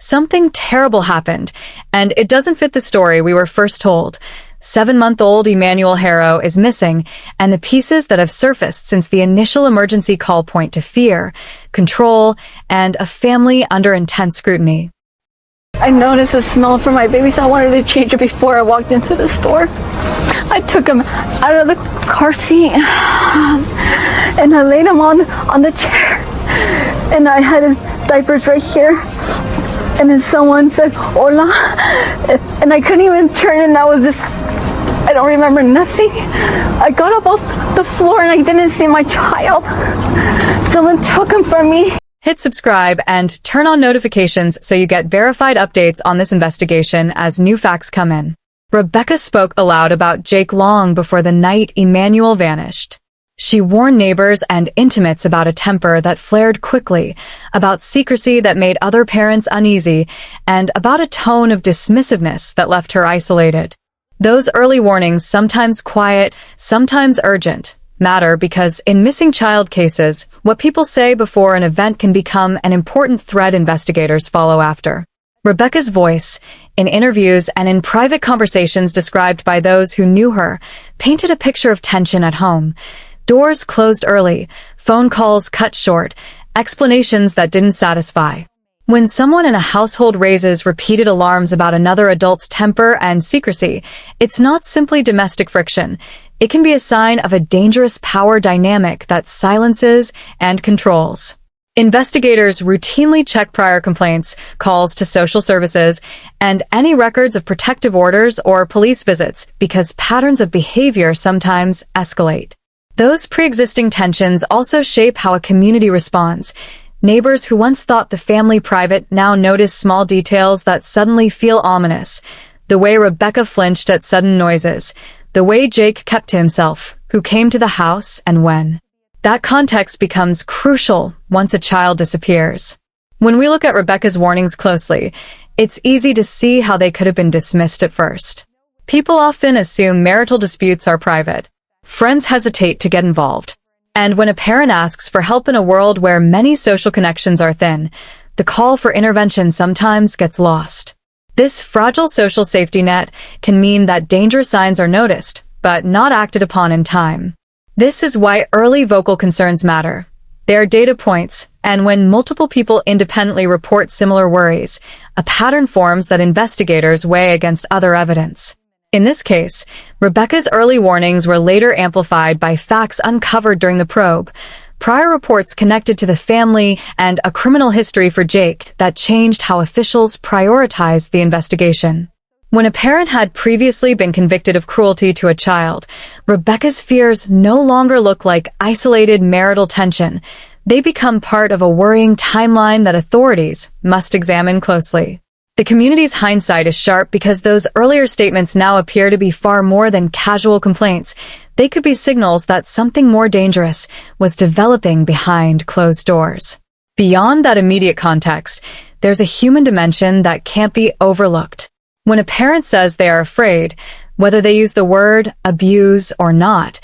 Something terrible happened, and it doesn't fit the story we were first told. 7-month-old Emmanuel Haro is missing, and the pieces that have surfaced since the initial emergency call point to fear, control, and a family under intense scrutiny. I noticed a smell from my baby, so I wanted to change it before I walked into the store. I took him out of the car seat and I laid him on the chair, and I had his diapers right here, and then someone said hola, and I couldn't even turn, and I was just, I don't remember nothing. I got up off the floor and I didn't see my child. Someone took him from me. Hit subscribe and turn on notifications so you get verified updates on this investigation as new facts come in. Rebecca spoke aloud about Jake long before the night Emanuel vanished. She warned neighbors and intimates about a temper that flared quickly, about secrecy that made other parents uneasy, and about a tone of dismissiveness that left her isolated. Those early warnings, sometimes quiet, sometimes urgent, matter because in missing child cases, what people say before an event can become an important thread investigators follow after. Rebecca's voice, in interviews and in private conversations described by those who knew her, painted a picture of tension at home. Doors closed early, phone calls cut short, explanations that didn't satisfy. When someone in a household raises repeated alarms about another adult's temper and secrecy, it's not simply domestic friction. It can be a sign of a dangerous power dynamic that silences and controls. Investigators routinely check prior complaints, calls to social services, and any records of protective orders or police visits because patterns of behavior sometimes escalate. Those pre-existing tensions also shape how a community responds. Neighbors who once thought the family private now notice small details that suddenly feel ominous. The way Rebecca flinched at sudden noises. The way Jake kept to himself, who came to the house and when. That context becomes crucial once a child disappears. When we look at Rebecca's warnings closely, it's easy to see how they could have been dismissed at first. People often assume marital disputes are private. Friends hesitate to get involved. And when a parent asks for help in a world where many social connections are thin, the call for intervention sometimes gets lost. This fragile social safety net can mean that danger signs are noticed, but not acted upon in time. This is why early vocal concerns matter. They are data points, and when multiple people independently report similar worries, a pattern forms that investigators weigh against other evidence. In this case, Rebecca's early warnings were later amplified by facts uncovered during the probe, prior reports connected to the family, and a criminal history for Jake that changed how officials prioritized the investigation. When a parent had previously been convicted of cruelty to a child, Rebecca's fears no longer look like isolated marital tension. They become part of a worrying timeline that authorities must examine closely. The community's hindsight is sharp because those earlier statements now appear to be far more than casual complaints. They could be signals that something more dangerous was developing behind closed doors. Beyond that immediate context, there's a human dimension that can't be overlooked. When a parent says they are afraid, whether they use the word abuse or not,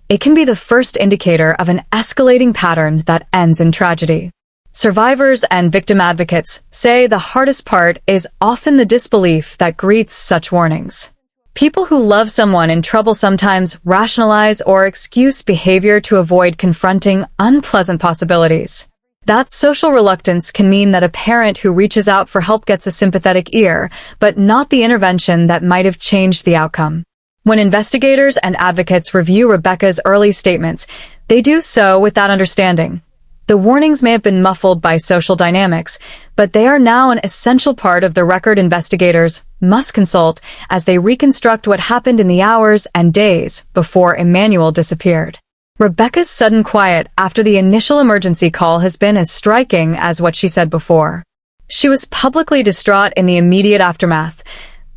it can be the first indicator of an escalating pattern that ends in tragedy. Survivors and victim advocates say the hardest part is often the disbelief that greets such warnings. People who love someone in trouble sometimes rationalize or excuse behavior to avoid confronting unpleasant possibilities. That social reluctance can mean that a parent who reaches out for help gets a sympathetic ear, but not the intervention that might have changed the outcome. When investigators and advocates review Rebecca's early statements, they do so with that understanding. The warnings may have been muffled by social dynamics, but they are now an essential part of the record investigators must consult as they reconstruct what happened in the hours and days before Emanuel disappeared. Rebecca's sudden quiet after the initial emergency call has been as striking as what she said before. She was publicly distraught in the immediate aftermath,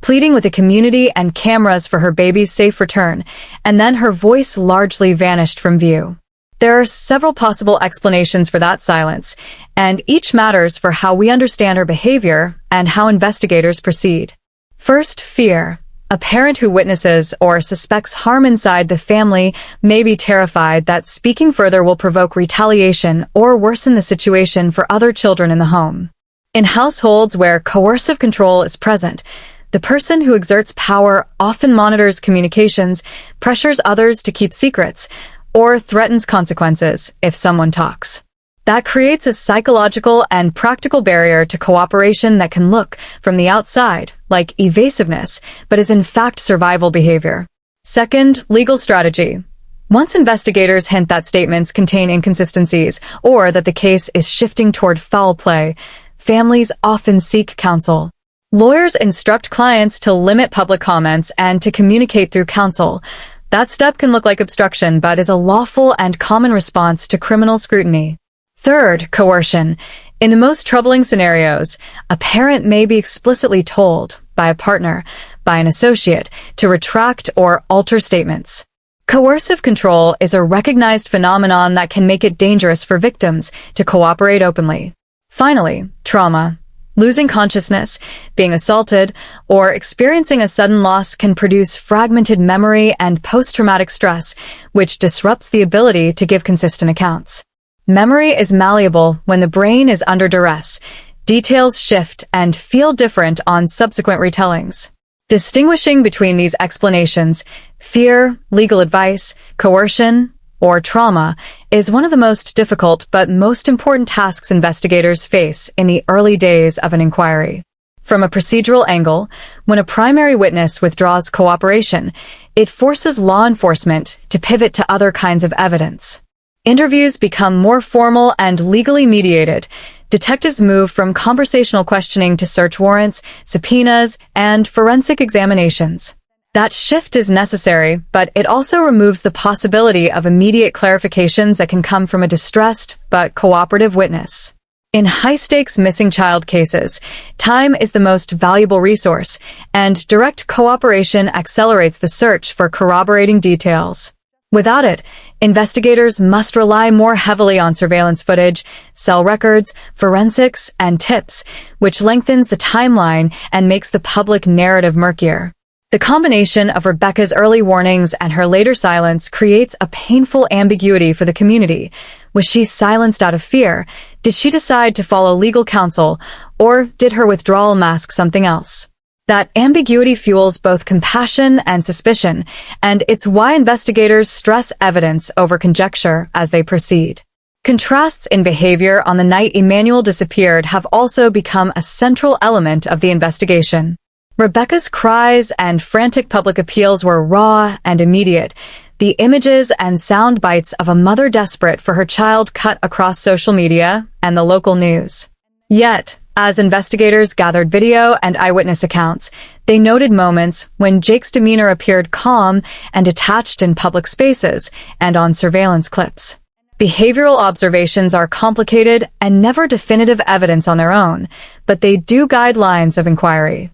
pleading with the community and cameras for her baby's safe return, and then her voice largely vanished from view. There are several possible explanations for that silence, and each matters for how we understand her behavior and how investigators proceed. First, fear. A parent who witnesses or suspects harm inside the family may be terrified that speaking further will provoke retaliation or worsen the situation for other children in the home. In households where coercive control is present, the person who exerts power often monitors communications, pressures others to keep secrets, or threatens consequences if someone talks. That creates a psychological and practical barrier to cooperation that can look, from the outside, like evasiveness, but is in fact survival behavior. Second, legal strategy. Once investigators hint that statements contain inconsistencies or that the case is shifting toward foul play, families often seek counsel. Lawyers instruct clients to limit public comments and to communicate through counsel. That step can look like obstruction, but is a lawful and common response to criminal scrutiny. Third, coercion. In the most troubling scenarios, a parent may be explicitly told, by a partner, by an associate, to retract or alter statements. Coercive control is a recognized phenomenon that can make it dangerous for victims to cooperate openly. Finally, trauma. Losing consciousness, being assaulted, or experiencing a sudden loss can produce fragmented memory and post-traumatic stress, which disrupts the ability to give consistent accounts. Memory is malleable when the brain is under duress. Details shift and feel different on subsequent retellings. Distinguishing between these explanations, fear, legal advice, coercion, or trauma, is one of the most difficult but most important tasks investigators face in the early days of an inquiry. From a procedural angle, when a primary witness withdraws cooperation, it forces law enforcement to pivot to other kinds of evidence. Interviews become more formal and legally mediated. Detectives move from conversational questioning to search warrants, subpoenas, and forensic examinations. That shift is necessary, but it also removes the possibility of immediate clarifications that can come from a distressed but cooperative witness. In high-stakes missing child cases, time is the most valuable resource, and direct cooperation accelerates the search for corroborating details. Without it, investigators must rely more heavily on surveillance footage, cell records, forensics, and tips, which lengthens the timeline and makes the public narrative murkier. The combination of Rebecca's early warnings and her later silence creates a painful ambiguity for the community. Was she silenced out of fear? Did she decide to follow legal counsel? Or did her withdrawal mask something else? That ambiguity fuels both compassion and suspicion, and it's why investigators stress evidence over conjecture as they proceed. Contrasts in behavior on the night Emanuel disappeared have also become a central element of the investigation. Rebecca's cries and frantic public appeals were raw and immediate. The images and sound bites of a mother desperate for her child cut across social media and the local news. Yet, as investigators gathered video and eyewitness accounts, they noted moments when Jake's demeanor appeared calm and detached in public spaces and on surveillance clips. Behavioral observations are complicated and never definitive evidence on their own, but they do guide lines of inquiry.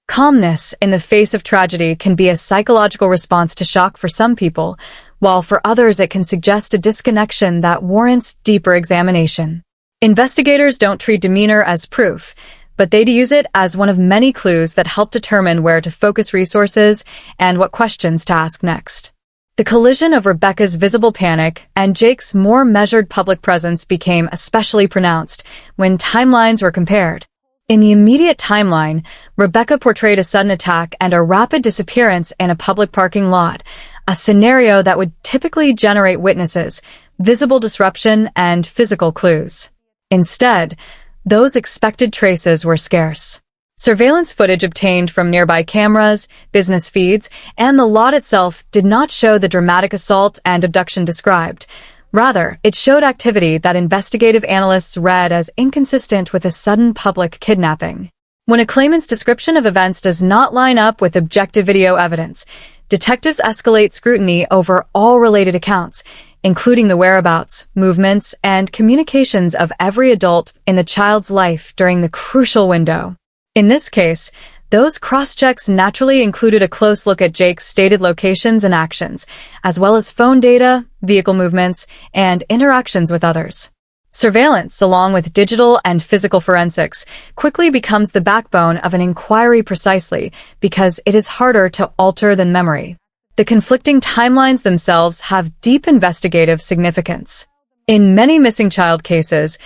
Calmness in the face of tragedy can be a psychological response to shock for some people, while for others it can suggest a disconnection that warrants deeper examination. Investigators don't treat demeanor as proof, but they use it as one of many clues that help determine where to focus resources and what questions to ask next. The collision of Rebecca's visible panic and Jake's more measured public presence became especially pronounced when timelines were compared. In the immediate timeline, Rebecca portrayed a sudden attack and a rapid disappearance in a public parking lot, a scenario that would typically generate witnesses, visible disruption, and physical clues. Instead, those expected traces were scarce. Surveillance footage obtained from nearby cameras, business feeds, and the lot itself did not show the dramatic assault and abduction described. Rather, it showed activity that investigative analysts read as inconsistent with a sudden public kidnapping. When a claimant's description of events does not line up with objective video evidence, detectives escalate scrutiny over all related accounts, including the whereabouts, movements, and communications of every adult in the child's life during the crucial window. In this case, those cross-checks naturally included a close look at Jake's stated locations and actions, as well as phone data, vehicle movements, and interactions with others. Surveillance, along with digital and physical forensics, quickly becomes the backbone of an inquiry precisely because it is harder to alter than memory. The conflicting timelines themselves have deep investigative significance. In many missing child cases,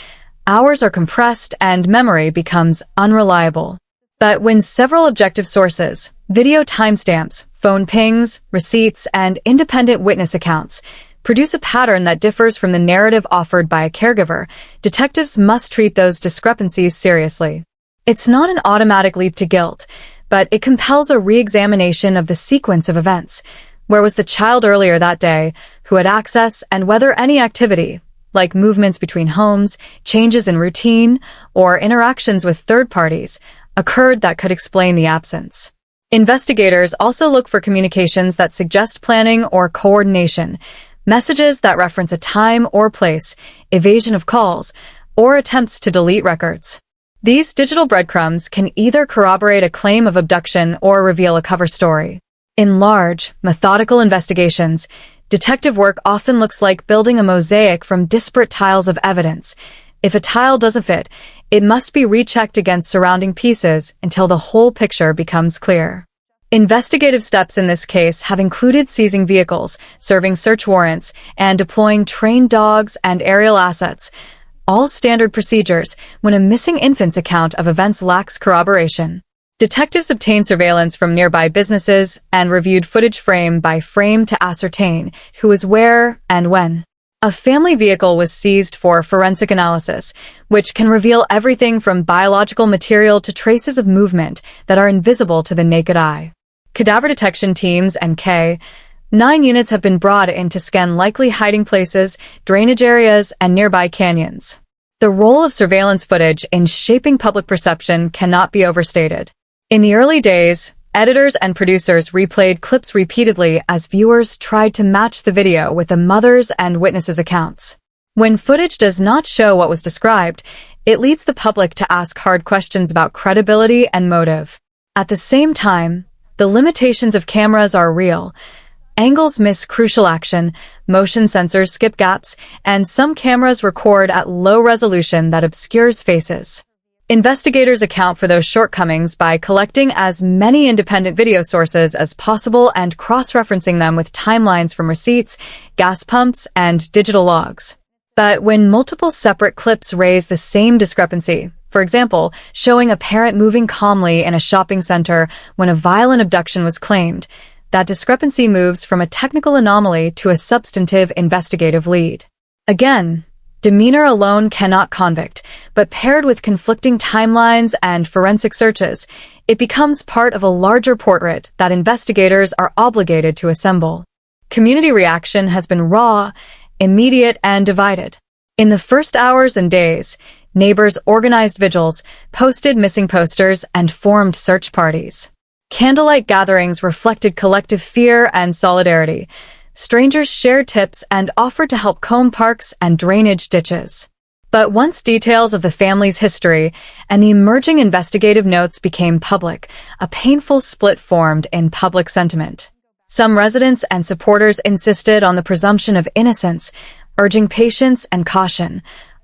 Hours are compressed and memory becomes unreliable. But when several objective sources, video timestamps, phone pings, receipts, and independent witness accounts, produce a pattern that differs from the narrative offered by a caregiver, detectives must treat those discrepancies seriously. It's not an automatic leap to guilt, but it compels a re-examination of the sequence of events. Where was the child earlier that day? Who had access, and whether any activity, like movements between homes, changes in routine, or interactions with third parties, occurred that could explain the absence. Investigators also look for communications that suggest planning or coordination, messages that reference a time or place, evasion of calls, or attempts to delete records. These digital breadcrumbs can either corroborate a claim of abduction or reveal a cover story. In large, methodical investigations, detective work often looks like building a mosaic from disparate tiles of evidence. If a tile doesn't fit, it must be rechecked against surrounding pieces until the whole picture becomes clear. Investigative steps in this case have included seizing vehicles, serving search warrants, and deploying trained dogs and aerial assets, all standard procedures when a missing infant's account of events lacks corroboration. Detectives obtained surveillance from nearby businesses and reviewed footage frame by frame to ascertain who was where and when. A family vehicle was seized for forensic analysis, which can reveal everything from biological material to traces of movement that are invisible to the naked eye. Cadaver detection teams and K-9 units have been brought in to scan likely hiding places, drainage areas, and nearby canyons. The role of surveillance footage in shaping public perception cannot be overstated. In the early days, editors and producers replayed clips repeatedly as viewers tried to match the video with the mother's and witnesses' accounts. When footage does not show what was described, it leads the public to ask hard questions about credibility and motive. At the same time, the limitations of cameras are real. Angles miss crucial action, motion sensors skip gaps, and some cameras record at low resolution that obscures faces. Investigators account for those shortcomings by collecting as many independent video sources as possible and cross-referencing them with timelines from receipts, gas pumps, and digital logs. But when multiple separate clips raise the same discrepancy, for example, showing a parent moving calmly in a shopping center when a violent abduction was claimed, that discrepancy moves from a technical anomaly to a substantive investigative lead. Again, demeanor alone cannot convict, but paired with conflicting timelines and forensic searches, it becomes part of a larger portrait that investigators are obligated to assemble. Community reaction has been raw, immediate, and divided. In the first hours and days, neighbors organized vigils, posted missing posters, and formed search parties. Candlelight gatherings reflected collective fear and solidarity. Strangers shared tips and offered to help comb parks and drainage ditches. But once details of the family's history and the emerging investigative notes became public, a painful split formed in public sentiment. Some residents and supporters insisted on the presumption of innocence, urging patience and caution,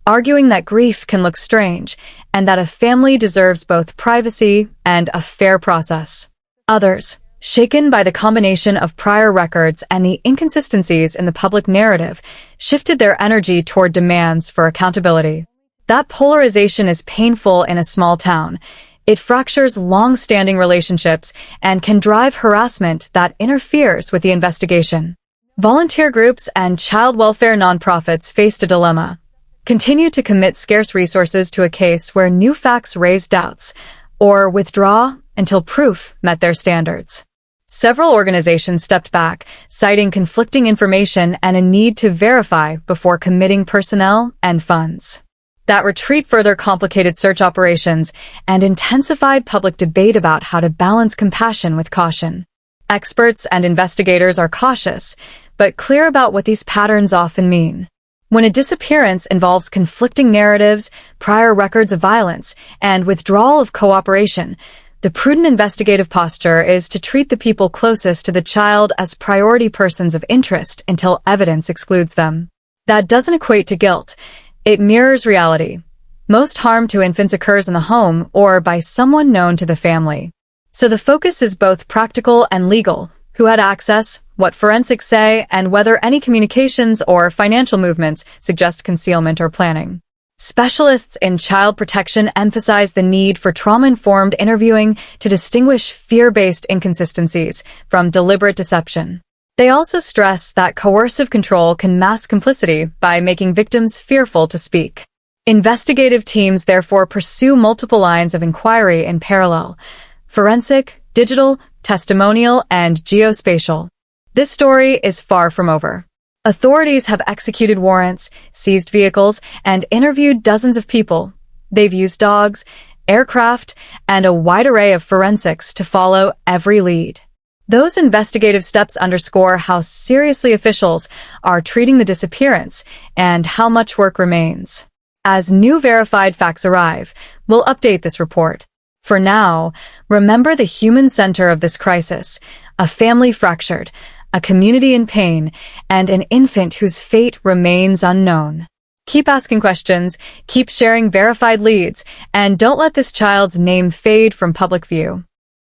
arguing that grief can look strange and that a family deserves both privacy and a fair process. Others, shaken by the combination of prior records and the inconsistencies in the public narrative, shifted their energy toward demands for accountability. That polarization is painful in a small town. It fractures long-standing relationships and can drive harassment that interferes with the investigation. Volunteer groups and child welfare nonprofits faced a dilemma: continue to commit scarce resources to a case where new facts raise doubts, or withdraw until proof met their standards. Several organizations stepped back, citing conflicting information and a need to verify before committing personnel and funds. That retreat further complicated search operations and intensified public debate about how to balance compassion with caution. Experts and investigators are cautious, but clear about what these patterns often mean. When a disappearance involves conflicting narratives, prior records of violence, and withdrawal of cooperation, the prudent investigative posture is to treat the people closest to the child as priority persons of interest until evidence excludes them. That doesn't equate to guilt. It mirrors reality. Most harm to infants occurs in the home or by someone known to the family. So the focus is both practical and legal: who had access, what forensics say, and whether any communications or financial movements suggest concealment or planning. Specialists in child protection emphasize the need for trauma-informed interviewing to distinguish fear-based inconsistencies from deliberate deception. They also stress that coercive control can mask complicity by making victims fearful to speak. Investigative teams therefore pursue multiple lines of inquiry in parallel: forensic, digital, testimonial, and geospatial. This story is far from over. Authorities have executed warrants, seized vehicles, and interviewed dozens of people. They've used dogs, aircraft, and a wide array of forensics to follow every lead. Those investigative steps underscore how seriously officials are treating the disappearance and how much work remains. As new verified facts arrive, we'll update this report. For now, remember the human center of this crisis: a family fractured, a community in pain, and an infant whose fate remains unknown. Keep asking questions, keep sharing verified leads, and don't let this child's name fade from public view.